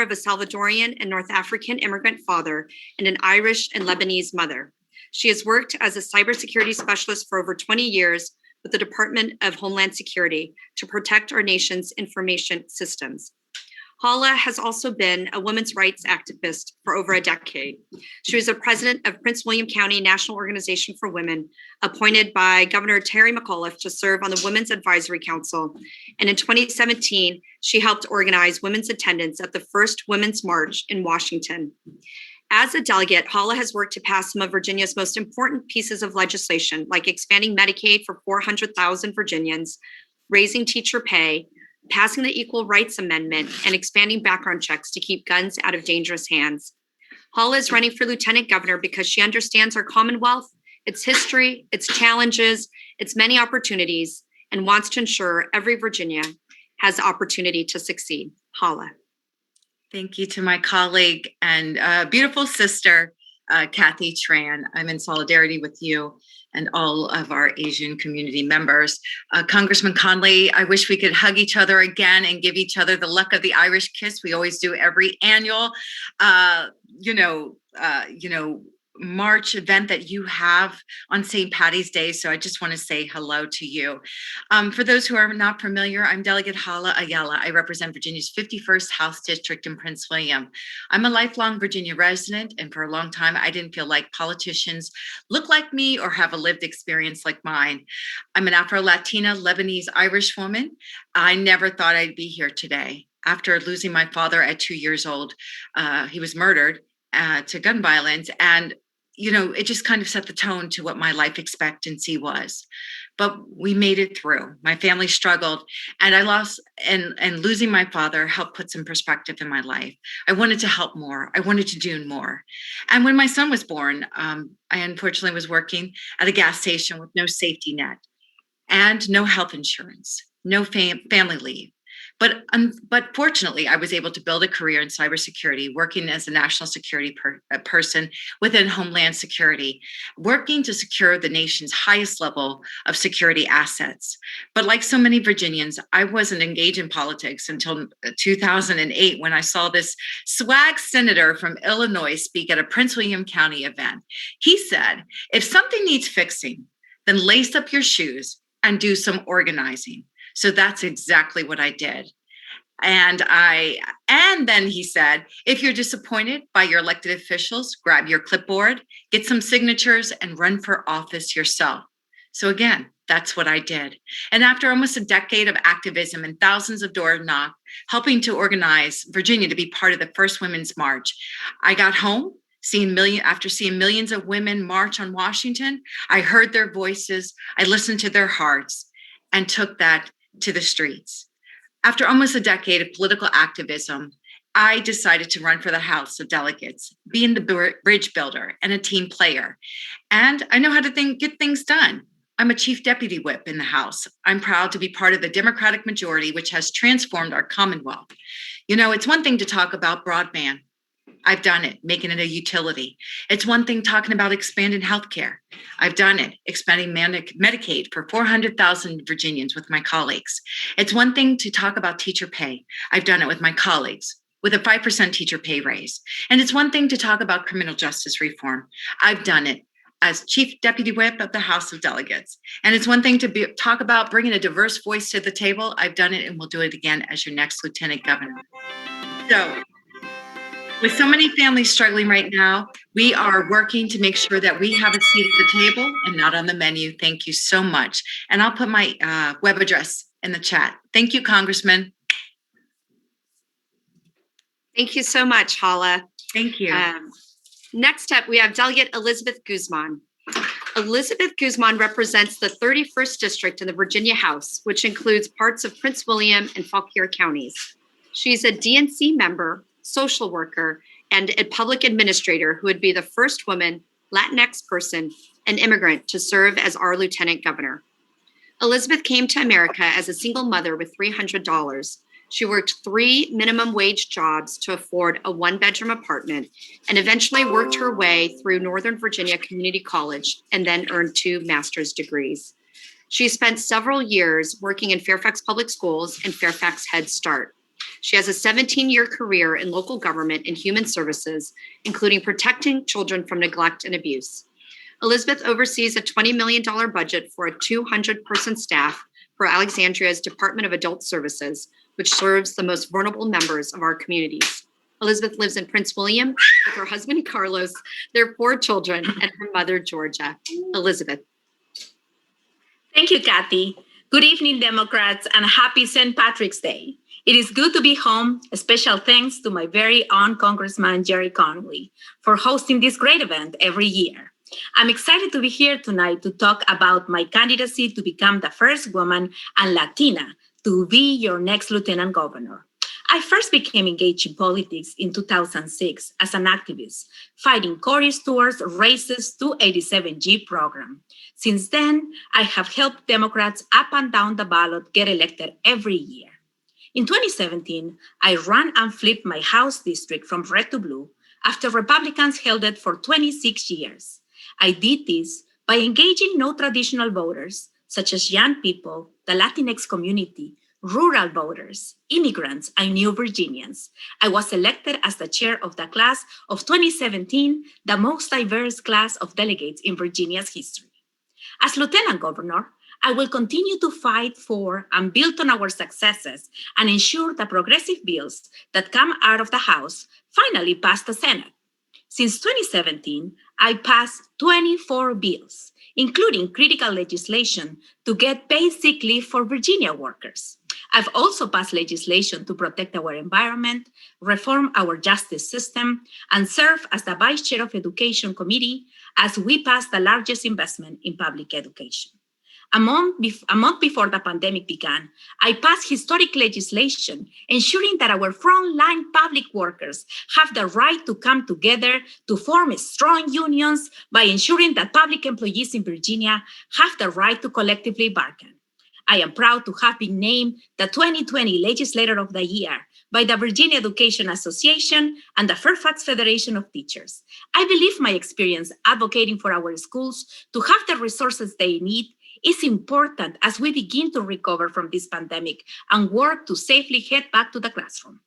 of a Salvadorian and North African immigrant father and an Irish and Lebanese mother. She has worked as a cybersecurity specialist for over 20 years with the Department of Homeland Security to protect our nation's information systems. Hala has also been a women's rights activist for over a decade. She was the president of Prince William County National Organization for Women, appointed by Governor Terry McAuliffe to serve on the Women's Advisory Council. And in 2017, she helped organize women's attendance at the first Women's March in Washington. As a delegate, Hala has worked to pass some of Virginia's most important pieces of legislation, like expanding Medicaid for 400,000 Virginians, raising teacher pay, passing the Equal Rights Amendment, and expanding background checks to keep guns out of dangerous hands. Hala is running for lieutenant governor because she understands our Commonwealth, its history, its challenges, its many opportunities, and wants to ensure every Virginia has the opportunity to succeed. Hala. Thank you to my colleague and beautiful sister, Kathy Tran. I'm in solidarity with you and all of our Asian community members. Congressman Conley, I wish we could hug each other again and give each other the luck of the Irish kiss. We always do every annual, March event that you have on St. Patty's Day. So I just want to say hello to you. For those who are not familiar, I'm Delegate Hala Ayala. I represent Virginia's 51st House District in Prince William. I'm a lifelong Virginia resident, and for a long time, I didn't feel like politicians look like me or have a lived experience like mine. I'm an Afro-Latina, Lebanese, Irish woman. I never thought I'd be here today. After losing my father at 2 years old, he was murdered to gun violence, and it just kind of set the tone to what my life expectancy was. But we made it through. My family struggled, and I lost, and losing my father helped put some perspective in my life. I wanted to help more. I wanted to do more. And when my son was born, I unfortunately was working at a gas station with no safety net and no health insurance, no family leave. But fortunately, I was able to build a career in cybersecurity, working as a national security person within Homeland Security, working to secure the nation's highest level of security assets. But like so many Virginians, I wasn't engaged in politics until 2008 when I saw this swag senator from Illinois speak at a Prince William County event. He said, "If something needs fixing, then lace up your shoes and do some organizing." So that's exactly what I did. And then he said, "If you're disappointed by your elected officials, grab your clipboard, get some signatures, and run for office yourself." So again, that's what I did. And after almost a decade of activism and thousands of door knocks, helping to organize Virginia to be part of the first Women's March, I got home. After seeing millions of women march on Washington, I heard their voices, I listened to their hearts, and took that to the streets. After almost a decade of political activism, I decided to run for the House of Delegates, being the bridge builder and a team player. And I know how to get things done. I'm a chief deputy whip in the House. I'm proud to be part of the Democratic majority, which has transformed our Commonwealth. It's one thing to talk about broadband. I've done it, making it a utility. It's one thing talking about expanding healthcare. I've done it, expanding Medicaid for 400,000 Virginians with my colleagues. It's one thing to talk about teacher pay. I've done it with my colleagues with a 5% teacher pay raise. And it's one thing to talk about criminal justice reform. I've done it as Chief Deputy Whip of the House of Delegates. And it's one thing to talk about bringing a diverse voice to the table. I've done it and will do it again as your next Lieutenant Governor. So, with so many families struggling right now, we are working to make sure that we have a seat at the table and not on the menu. Thank you so much. And I'll put my web address in the chat. Thank you, Congressman. Thank you so much, Hala. Thank you. Next up, we have Delegate Elizabeth Guzman. Elizabeth Guzman represents the 31st District in the Virginia House, which includes parts of Prince William and Fauquier counties. She's a DNC member, social worker, and a public administrator who would be the first woman, Latinx person, and immigrant to serve as our lieutenant governor. Elizabeth came to America as a single mother with $300. She worked 3 minimum wage jobs to afford a 1-bedroom apartment and eventually worked her way through Northern Virginia Community College and then earned 2 master's degrees. She spent several years working in Fairfax Public Schools and Fairfax Head Start. She has a 17-year career in local government and human services, including protecting children from neglect and abuse. Elizabeth oversees a $20 million budget for a 200-person staff for Alexandria's Department of Adult Services, which serves the most vulnerable members of our communities. Elizabeth lives in Prince William with her husband, Carlos, their 4 children, and her mother, Georgia. Elizabeth. Thank you, Kathy. Good evening, Democrats, and happy St. Patrick's Day. It is good to be home. A special thanks to my very own Congressman Jerry Conley for hosting this great event every year. I'm excited to be here tonight to talk about my candidacy to become the first woman and Latina to be your next Lieutenant Governor. I first became engaged in politics in 2006 as an activist, fighting Cory Stewart's Racist 287G program. Since then, I have helped Democrats up and down the ballot get elected every year. In 2017, I ran and flipped my House district from red to blue after Republicans held it for 26 years. I did this by engaging non-traditional voters, such as young people, the Latinx community, rural voters, immigrants, and New Virginians. I was elected as the chair of the class of 2017, the most diverse class of delegates in Virginia's history. As Lieutenant Governor, I will continue to fight for and build on our successes and ensure the progressive bills that come out of the House finally pass the Senate. Since 2017, I passed 24 bills, including critical legislation to get paid sick leave for Virginia workers. I've also passed legislation to protect our environment, reform our justice system, and serve as the Vice Chair of Education Committee as we pass the largest investment in public education. A month before the pandemic began, I passed historic legislation ensuring that our frontline public workers have the right to come together to form strong unions by ensuring that public employees in Virginia have the right to collectively bargain. I am proud to have been named the 2020 Legislator of the Year by the Virginia Education Association and the Fairfax Federation of Teachers. I believe my experience advocating for our schools to have the resources they need is important as we begin to recover from this pandemic and work to safely head back to the classroom.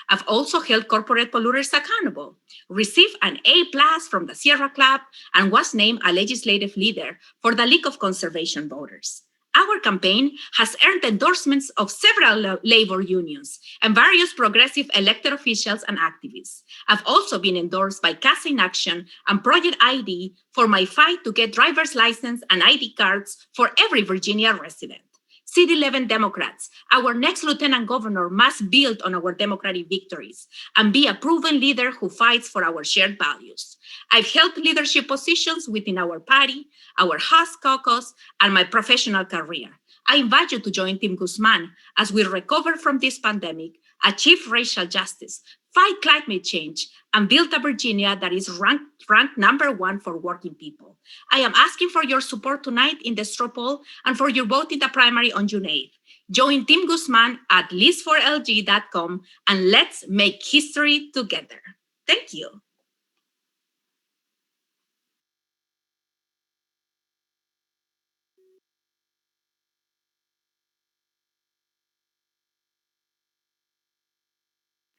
I've also held corporate polluters accountable, received an A+ from the Sierra Club, and was named a legislative leader for the League of Conservation Voters. Our campaign has earned endorsements of several labor unions and various progressive elected officials and activists. I've also been endorsed by CASA in Action and Project ID for my fight to get driver's license and ID cards for every Virginia resident. Seat 11 Democrats, our next Lieutenant Governor must build on our Democratic victories and be a proven leader who fights for our shared values. I've held leadership positions within our party, our House caucus, and my professional career. I invite you to join Team Guzman as we recover from this pandemic, achieve racial justice, fight climate change, and build a Virginia that is ranked number 1 for working people. I am asking for your support tonight in the straw poll and for your vote in the primary on June 8th. Join Team Guzman at list4lg.com and let's make history together. Thank you.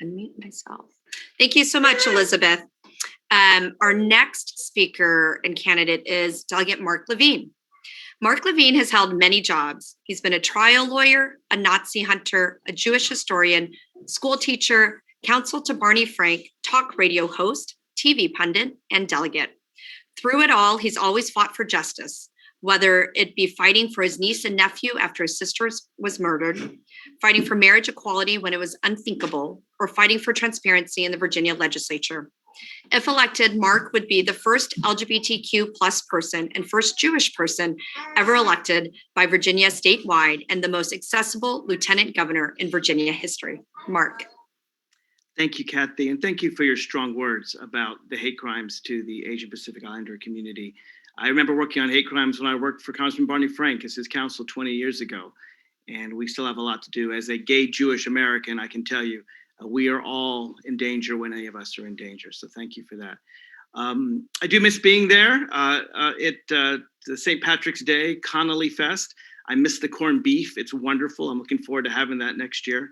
Unmute myself. Thank you so much, Elizabeth. Our next speaker and candidate is Delegate Mark Levine. Mark Levine has held many jobs. He's been a trial lawyer, a Nazi hunter, a Jewish historian, school teacher, counsel to Barney Frank, talk radio host, TV pundit, and delegate. Through it all, he's always fought for justice, whether it be fighting for his niece and nephew after his sister was murdered, fighting for marriage equality when it was unthinkable, or fighting for transparency in the Virginia legislature. If elected, Mark would be the first LGBTQ plus person and first Jewish person ever elected by Virginia statewide and the most accessible lieutenant governor in Virginia history. Mark. Thank you, Kathy, and thank you for your strong words about the hate crimes to the Asian Pacific Islander community. I remember working on hate crimes when I worked for Congressman Barney Frank as his counsel 20 years ago, and we still have a lot to do. As a gay Jewish American, I can tell you, we are all in danger when any of us are in danger. So thank you for that. I do miss being there at the St. Patrick's Day Connolly Fest. I miss the corned beef. It's wonderful. I'm looking forward to having that next year.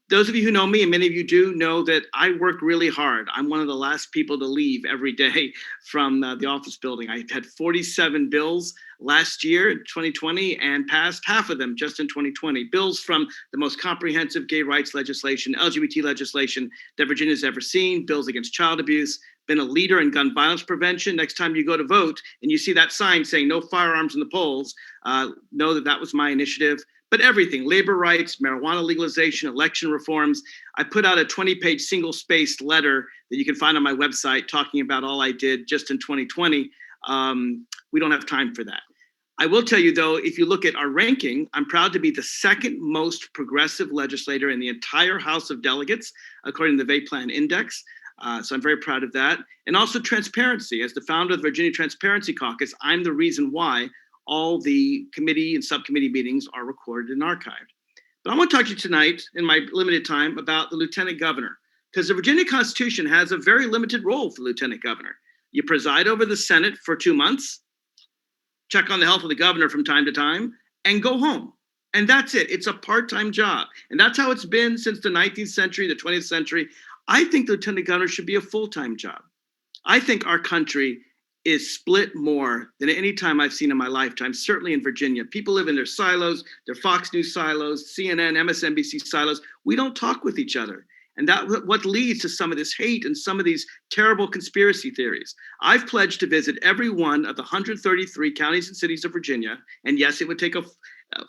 Those of you who know me, and many of you do, know that I work really hard. I'm one of the last people to leave every day from the office building. I had 47 bills last year, 2020, and passed half of them just in 2020. Bills from the most comprehensive gay rights legislation, LGBT legislation that Virginia's ever seen, bills against child abuse, been a leader in gun violence prevention. Next time you go to vote and you see that sign saying no firearms in the polls, know that that was my initiative. But everything, labor rights, marijuana legalization, election reforms. I put out a 20-page single-spaced letter that you can find on my website talking about all I did just in 2020. We don't have time for that. I will tell you, though, if you look at our ranking, I'm proud to be the second most progressive legislator in the entire House of Delegates, according to the VAPLAN Index. So I'm very proud of that. And also transparency. As the founder of the Virginia Transparency Caucus, I'm the reason why all the committee and subcommittee meetings are recorded and archived. But I want to talk to you tonight in my limited time about the lieutenant governor, because the Virginia Constitution has a very limited role for lieutenant governor. You preside over the Senate for 2 months, check on the health of the governor from time to time, and go home. And that's it. It's a part-time job. And that's how it's been since the 19th century, the 20th century. I think the lieutenant governor should be a full-time job. I think our country is split more than any time I've seen in my lifetime, certainly in Virginia. People live in their silos, their Fox News silos, CNN, MSNBC silos. We don't talk with each other. And that's what leads to some of this hate and some of these terrible conspiracy theories. I've pledged to visit every one of the 133 counties and cities of Virginia. And yes, it would take a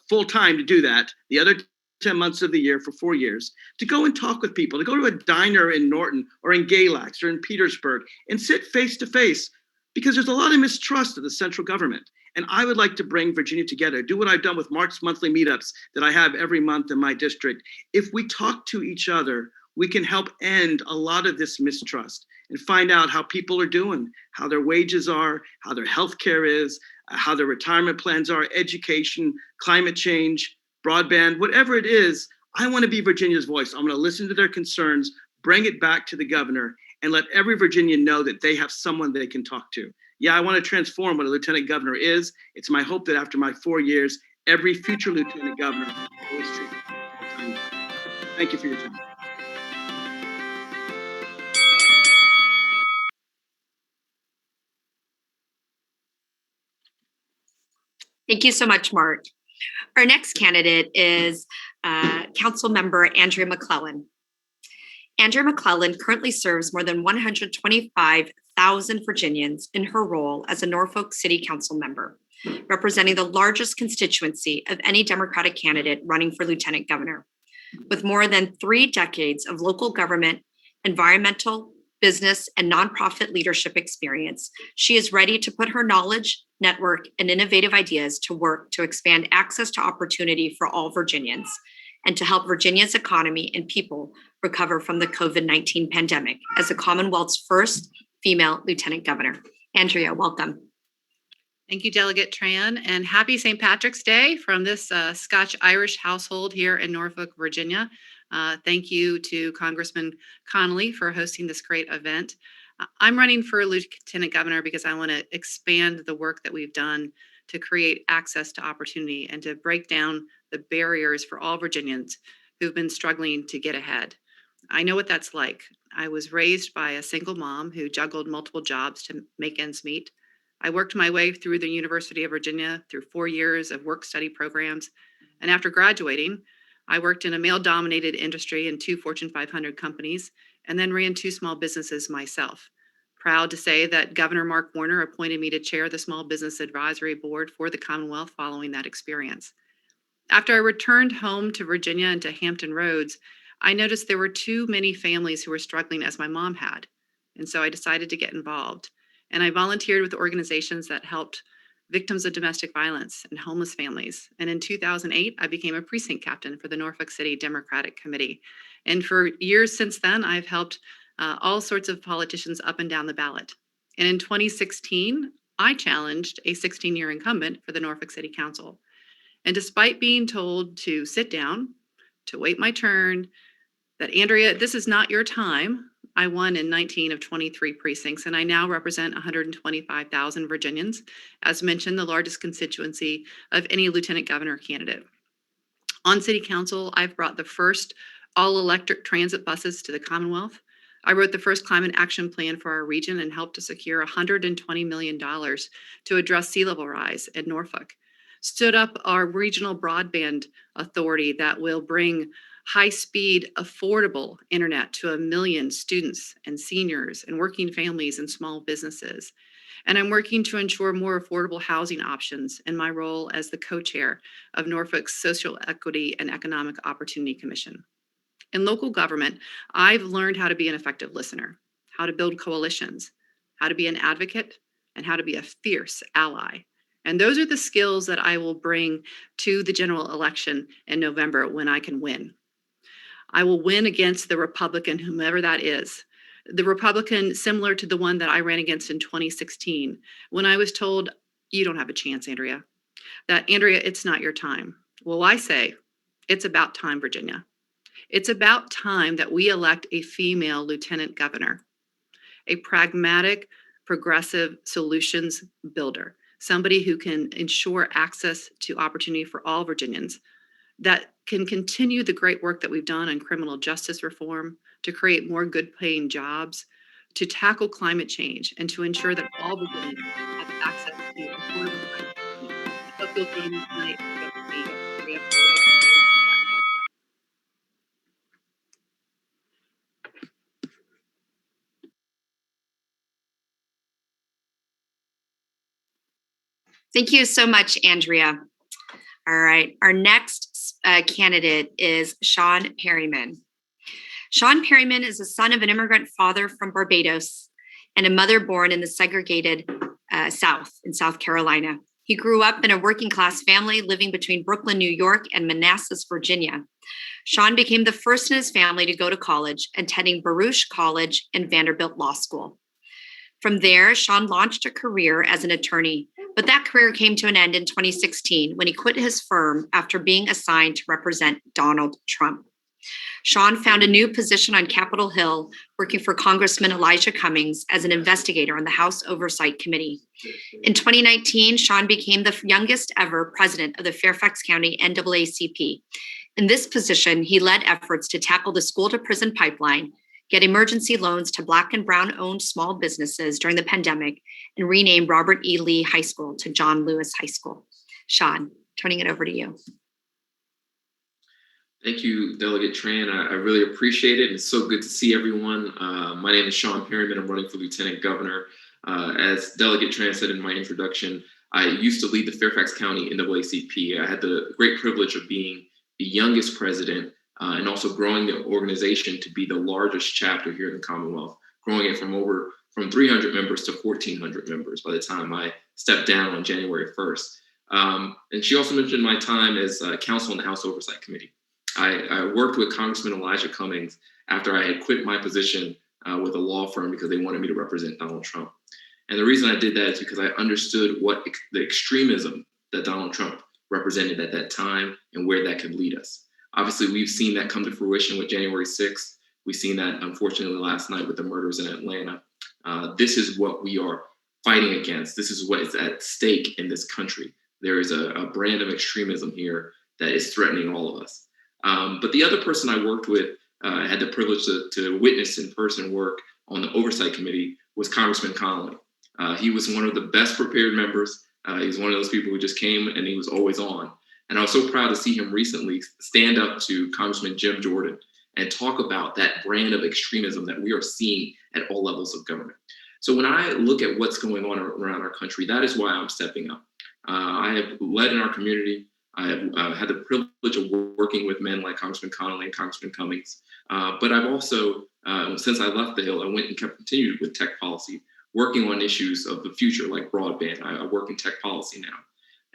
full time to do that. The other 10 months of the year for 4 years, to go and talk with people, to go to a diner in Norton or in Galax or in Petersburg and sit face to face, because there's a lot of mistrust of the central government. And I would like to bring Virginia together, do what I've done with Mark's monthly meetups that I have every month in my district. If we talk to each other, we can help end a lot of this mistrust and find out how people are doing, how their wages are, how their health care is, how their retirement plans are, education, climate change, broadband, whatever it is. I want to be Virginia's voice. I'm going to listen to their concerns, bring it back to the governor, and let every Virginian know that they have someone they can talk to. Yeah, I want to transform what a lieutenant governor is. It's my hope that after my 4 years, every future lieutenant governor will always treat me. Thank you for your time. Thank you so much, Mark. Our next candidate is Council Member Andrea Mcclellan. Andrea Mcclellan currently serves more than 125,000 Virginians in her role as a Norfolk City Council member, representing the largest constituency of any Democratic candidate running for lieutenant governor. With more than 3 decades of local government, environmental, business, and nonprofit leadership experience, she is ready to put her knowledge, network, and innovative ideas to work to expand access to opportunity for all Virginians and to help Virginia's economy and people recover from the COVID-19 pandemic as the Commonwealth's first female lieutenant governor. Andrea, welcome. Thank you, Delegate Tran, and happy St. Patrick's Day from this Scotch-Irish household here in Norfolk, Virginia. Thank you to Congressman Connolly for hosting this great event. I'm running for Lieutenant Governor because I want to expand the work that we've done to create access to opportunity and to break down the barriers for all Virginians who've been struggling to get ahead. I know what that's like. I was raised by a single mom who juggled multiple jobs to make ends meet. I worked my way through the University of Virginia through 4 years of work-study programs. And after graduating, I worked in a male-dominated industry in 2 Fortune 500 companies and then ran 2 small businesses myself. Proud to say that Governor Mark Warner appointed me to chair the Small Business Advisory Board for the Commonwealth following that experience. After I returned home to Virginia and to Hampton Roads, I noticed there were too many families who were struggling as my mom had. And so I decided to get involved. And I volunteered with organizations that helped victims of domestic violence and homeless families. And in 2008, I became a precinct captain for the Norfolk City Democratic Committee. And for years since then, I've helped all sorts of politicians up and down the ballot. And in 2016, I challenged a 16-year incumbent for the Norfolk City Council. And despite being told to sit down, to wait my turn, that Andrea, this is not your time, I won in 19 of 23 precincts, and I now represent 125,000 Virginians, as mentioned, the largest constituency of any lieutenant governor candidate. On city council, I've brought the first all electric transit buses to the Commonwealth. I wrote the first climate action plan for our region and helped to secure $120 million to address sea level rise in Norfolk. Stood up our regional broadband authority that will bring high-speed, affordable internet to 1 million students and seniors and working families and small businesses. And I'm working to ensure more affordable housing options in my role as the co-chair of Norfolk's Social Equity and Economic Opportunity Commission. In local government, I've learned how to be an effective listener, how to build coalitions, how to be an advocate, and how to be a fierce ally. And those are the skills that I will bring to the general election in November when I can win. I will win against the Republican, whomever that is. The Republican similar to the one that I ran against in 2016, when I was told, you don't have a chance, Andrea. That, Andrea, it's not your time. Well, I say, it's about time, Virginia. It's about time that we elect a female lieutenant governor, a pragmatic, progressive solutions builder, somebody who can ensure access to opportunity for all Virginians, that can continue the great work that we've done on criminal justice reform, to create more good paying jobs, to tackle climate change, and to ensure that all Virginians have access to affordable housing. I hope you'll join me tonight. Thank you so much, Andrea. All right, our next candidate is Sean Perryman. Sean Perryman is the son of an immigrant father from Barbados and a mother born in the segregated South in South Carolina. He grew up in a working class family living between Brooklyn, New York and Manassas, Virginia. Sean became the first in his family to go to college, attending Baruch College and Vanderbilt Law School. From there, Sean launched a career as an attorney, but that career came to an end in 2016 when he quit his firm after being assigned to represent Donald Trump. Sean found a new position on Capitol Hill, working for Congressman Elijah Cummings as an investigator on the House Oversight Committee. In 2019, Sean became the youngest ever president of the Fairfax County NAACP. In this position, he led efforts to tackle the school-to-prison pipeline, get emergency loans to Black and Brown-owned small businesses during the pandemic, and rename Robert E. Lee High School to John Lewis High School. Sean, turning it over to you. Thank you, Delegate Tran. I really appreciate it. It's so good to see everyone. My name is Sean Perryman. I'm running for Lieutenant Governor. As Delegate Tran said in my introduction, I used to lead the Fairfax County NAACP. I had the great privilege of being the youngest president and also growing the organization to be the largest chapter here in the Commonwealth, growing it from 300 members to 1,400 members by the time I stepped down on January 1st. And she also mentioned my time as counsel on the House Oversight Committee. I worked with Congressman Elijah Cummings after I had quit my position with a law firm because they wanted me to represent Donald Trump. And the reason I did that is because I understood what the extremism that Donald Trump represented at that time and where that could lead us. Obviously, we've seen that come to fruition with January 6th. We've seen that, unfortunately, last night with the murders in Atlanta. This is what we are fighting against. This is what is at stake in this country. There is a brand of extremism here that is threatening all of us. But the other person I worked with, had the privilege to witness in person work on the Oversight Committee, was Congressman Connolly. He was one of the best prepared members. He was one of those people who just came and he was always on. And I was so proud to see him recently stand up to Congressman Jim Jordan and talk about that brand of extremism that we are seeing at all levels of government. So when I look at what's going on around our country, that is why I'm stepping up. I have led in our community. I have had the privilege of working with men like Congressman Connolly and Congressman Cummings. But I've also, since I left the Hill, I went and continued with tech policy, working on issues of the future like broadband. I work in tech policy now.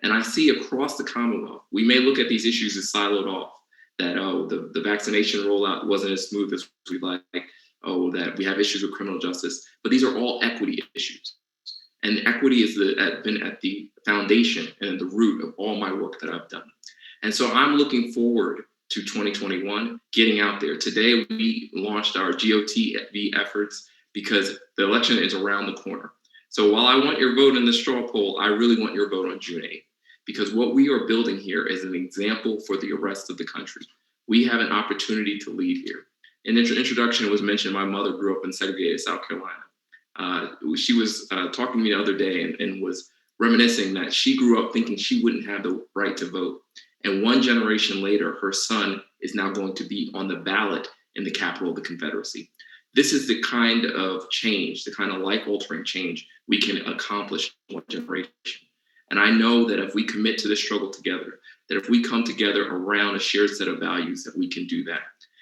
And I see across the Commonwealth, we may look at these issues as siloed off, that, the vaccination rollout wasn't as smooth as we'd like, that we have issues with criminal justice, but these are all equity issues. And equity has been at the foundation and the root of all my work that I've done. And so I'm looking forward to 2021, getting out there. Today, we launched our GOTV efforts because the election is around the corner. So while I want your vote in the straw poll, I really want your vote on June 8th, because what we are building here is an example for the rest of the country. We have an opportunity to lead here. In the introduction, it was mentioned my mother grew up in segregated South Carolina. She was talking to me the other day and was reminiscing that she grew up thinking she wouldn't have the right to vote. And one generation later, her son is now going to be on the ballot in the capital of the Confederacy. This is the kind of change, the kind of life-altering change we can accomplish in one generation. And I know that if we commit to this struggle together, that if we come together around a shared set of values, that we can do that.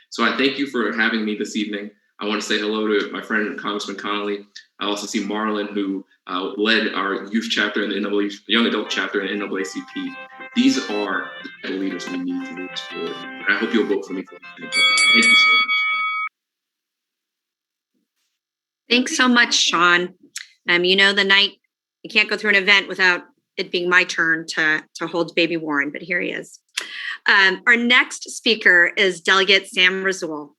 So I thank you for having me this evening. I want to say hello to my friend Congressman Connolly. I also see Marlon, who led our youth chapter in the young adult chapter in NAACP. These are the leaders we need to move forward. And I hope you'll vote for me for Lieutenant Governor. Thank you so much. Thanks so much, Sean. You know, the night, you can't go through an event without it being my turn to hold baby Warren, but here he is. Our next speaker is Delegate Sam Razul.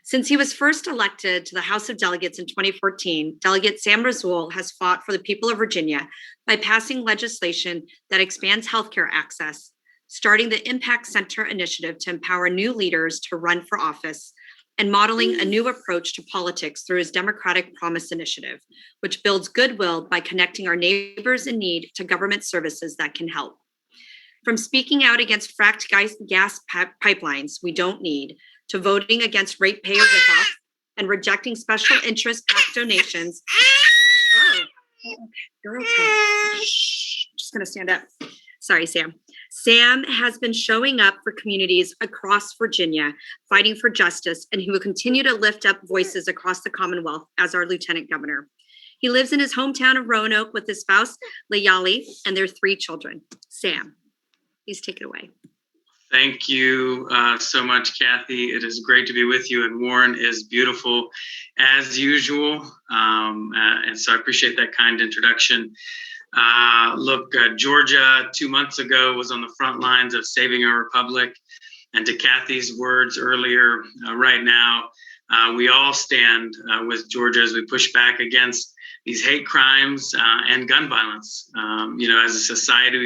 Since he was first elected to the House of Delegates in 2014, Delegate Sam Razul has fought for the people of Virginia by passing legislation that expands healthcare access, starting the Impact Center initiative to empower new leaders to run for office, and modeling a new approach to politics through his Democratic Promise initiative, which builds goodwill by connecting our neighbors in need to government services that can help. From speaking out against fracked gas pipelines we don't need, to voting against ratepayer ripoffs and rejecting special interest PAC donations. Oh, you're okay. Shh, just gonna stand up. Sorry, Sam. Sam has been showing up for communities across Virginia, fighting for justice, and he will continue to lift up voices across the Commonwealth as our Lieutenant Governor. He lives in his hometown of Roanoke with his spouse, Layali, and their 3 children. Sam, please take it away. Thank you so much, Kathy. It is great to be with you, and Warren is beautiful as usual. And so I appreciate that kind introduction. Georgia 2 months ago was on the front lines of saving our republic. And to Kathy's words earlier, right now, we all stand with Georgia as we push back against these hate crimes and gun violence. As a society,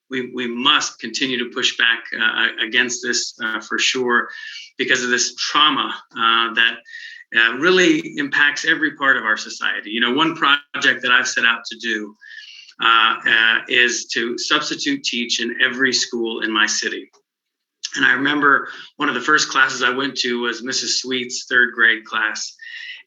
we must continue to push back against this for sure, because of this trauma that really impacts every part of our society. One project that I've set out to do is to substitute teach in every school in my city. And I remember one of the first classes I went to was Mrs. Sweet's 3rd grade class.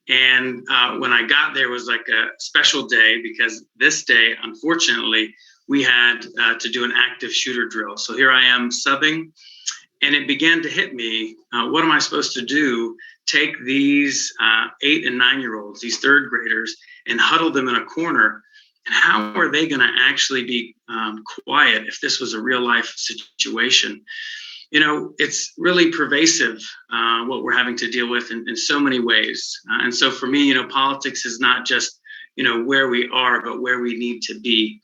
And when I got there, it was like a special day, because this day, unfortunately, we had to do an active shooter drill. So here I am subbing, and it began to hit me. What am I supposed to do? Take these 8 and 9-year-olds, these 3rd graders, and huddle them in a corner. And how are they going to actually be quiet if this was a real life situation? It's really pervasive, what we're having to deal with in so many ways. And so for me, politics is not just, where we are, but where we need to be.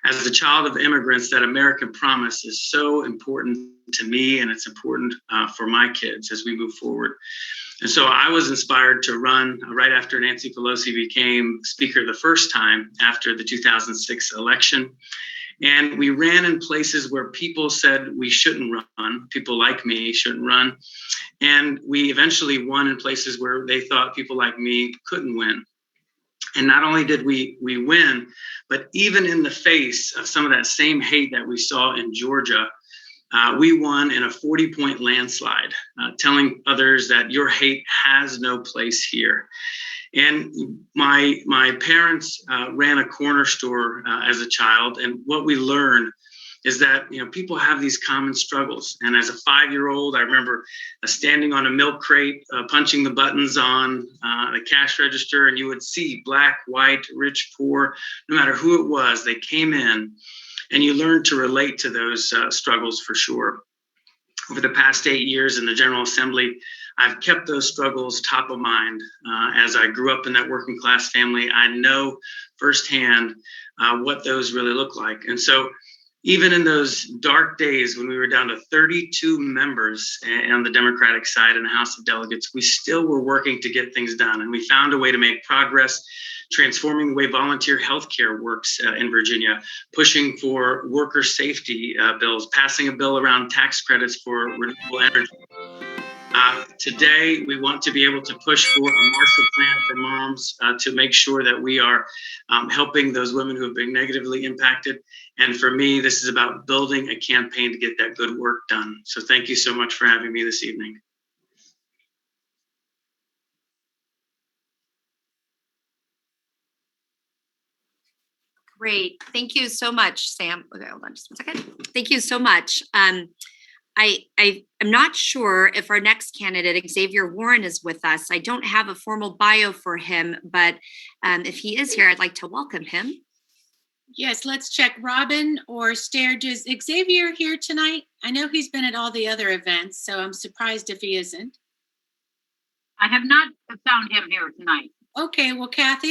As a child of immigrants, that American promise is so important to me, and it's important for my kids as we move forward. And so I was inspired to run right after Nancy Pelosi became Speaker the first time after the 2006 election. And we ran in places where people said we shouldn't run, people like me shouldn't run. And we eventually won in places where they thought people like me couldn't win. And not only did we win, but even in the face of some of that same hate that we saw in Georgia, we won in a 40-point landslide, telling others that your hate has no place here. And my parents ran a corner store as a child, and what we learned is that people have these common struggles. And as a 5-year-old, I remember standing on a milk crate, punching the buttons on the cash register, and you would see black, white, rich, poor, no matter who it was, they came in, and you learned to relate to those struggles for sure. Over the past 8 years in the General Assembly, I've kept those struggles top of mind. As I grew up in that working class family, I know firsthand what those really look like. And so even in those dark days when we were down to 32 members on the Democratic side in the House of Delegates, we still were working to get things done. And we found a way to make progress, transforming the way volunteer healthcare works in Virginia, pushing for worker safety bills, passing a bill around tax credits for renewable energy. Today, we want to be able to push for a Marshall Plan for moms to make sure that we are helping those women who have been negatively impacted. And for me, this is about building a campaign to get that good work done. So thank you so much for having me this evening. Great. Thank you so much, Sam. Okay, hold on just 1 second. Thank you so much. I am not sure if our next candidate, Xavier Warren, is with us. I don't have a formal bio for him, but if he is here, I'd like to welcome him. Yes, let's check. Robin or Stair, is Xavier here tonight? I know he's been at all the other events, so I'm surprised if he isn't. I have not found him here tonight. Okay, well, Kathy,